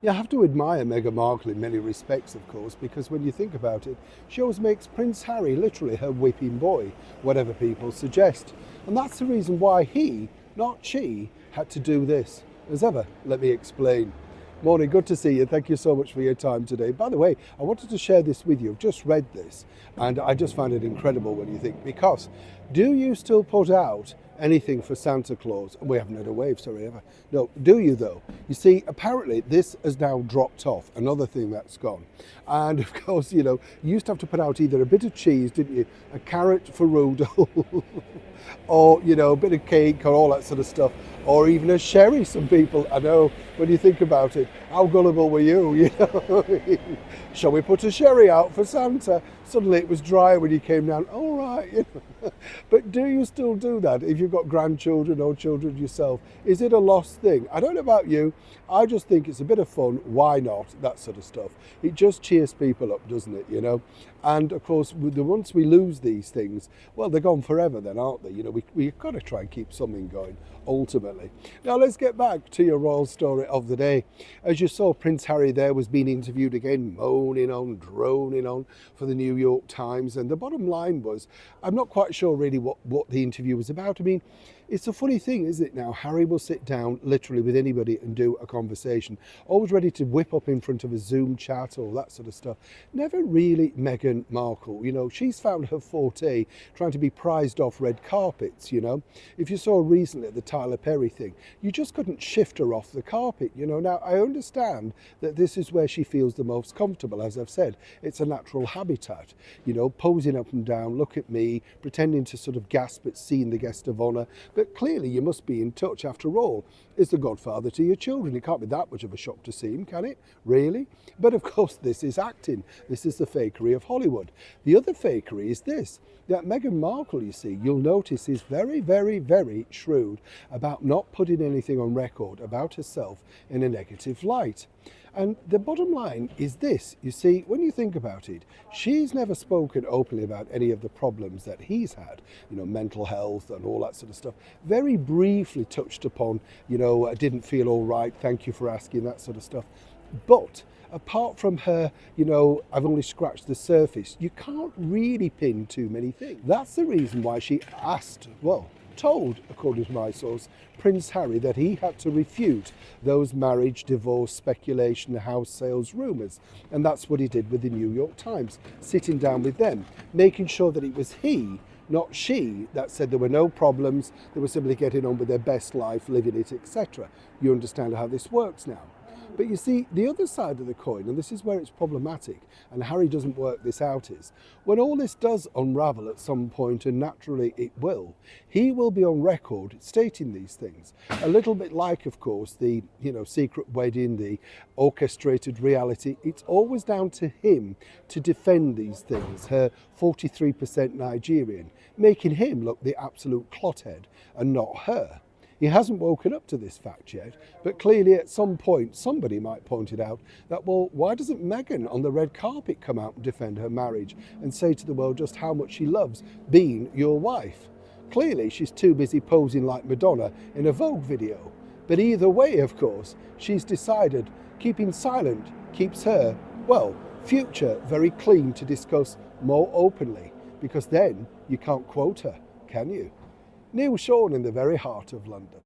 You have to admire Meghan Markle in many respects, of course, because when you think about it, she always makes Prince Harry literally her whipping boy, whatever people suggest. And that's the reason why he, not she, had to do this. As ever, let me explain. Morning, good to see you. Thank you so much for your time today. By the way, I wanted to share this with you. I've just read this and I just find it incredible when you think, because do you still put out anything for Santa Claus? We haven't had a wave, sorry, ever. No, do you though? You see, apparently this has now dropped off, another thing that's gone. And of course, you used to have to put out either a bit of cheese, didn't you? A carrot for Rudolph, or, a bit of cake or all that sort of stuff, or even a sherry, some people. I know, when you think about it, how gullible were you, Shall we put a sherry out for Santa? Suddenly it was dry when you came down, all right, But do you still do that if you've got grandchildren or children yourself? Is it a lost thing? I don't know about you, I just think it's a bit of fun, why not, that sort of stuff. It just cheers people up, doesn't it, And of course, once we lose these things, well, they're gone forever then, aren't they? We've got to try and keep something going, ultimately. Now, let's get back to your royal story of the day. As you saw, Prince Harry there was being interviewed again, moaning on, droning on for the New York Times. And the bottom line was, I'm not quite sure really what the interview was about. I mean, it's a funny thing, isn't it now? Harry will sit down literally with anybody and do a conversation, always ready to whip up in front of a Zoom chat or that sort of stuff. Never really Meghan Markle. She's found her forte trying to be prized off red carpets. If you saw recently at the Tyler Perry thing, you just couldn't shift her off the carpet. Now I understand that this is where she feels the most comfortable. As I've said, it's a natural habitat, posing up and down, look at me, pretending to sort of gasp at seeing the guest of honour. But clearly you must be in touch. After all, is the godfather to your children. It can't be that much of a shock to see him, can it? Really? But of course, this is acting. This is the fakery of Hollywood. The other fakery is this, that Meghan Markle, you see, you'll notice is very, very, very shrewd about not putting anything on record about herself in a negative light. And the bottom line is this, you see, when you think about it, she's never spoken openly about any of the problems that he's had, mental health and all that sort of stuff. Very briefly touched upon, I didn't feel all right, thank you for asking, that sort of stuff. But apart from her, I've only scratched the surface, you can't really pin too many things. That's the reason why she told, according to my source, Prince Harry that he had to refute those marriage, divorce, speculation, house sales rumours. And that's what he did with the New York Times, sitting down with them, making sure that it was he, not she, that said there were no problems, they were simply getting on with their best life, living it, etc. You understand how this works now. But you see, the other side of the coin, and this is where it's problematic, and Harry doesn't work this out, is when all this does unravel at some point, and naturally it will, he will be on record stating these things. A little bit like, of course, the secret wedding, the orchestrated reality. It's always down to him to defend these things. Her 43% Nigerian, making him look the absolute clothead and not her. He hasn't woken up to this fact yet, but clearly at some point somebody might point it out that, well, why doesn't Meghan on the red carpet come out and defend her marriage and say to the world just how much she loves being your wife? Clearly she's too busy posing like Madonna in a Vogue video. But either way, of course, she's decided keeping silent keeps her, future very clean to discuss more openly, because then you can't quote her, can you? Neil Sean in the very heart of London.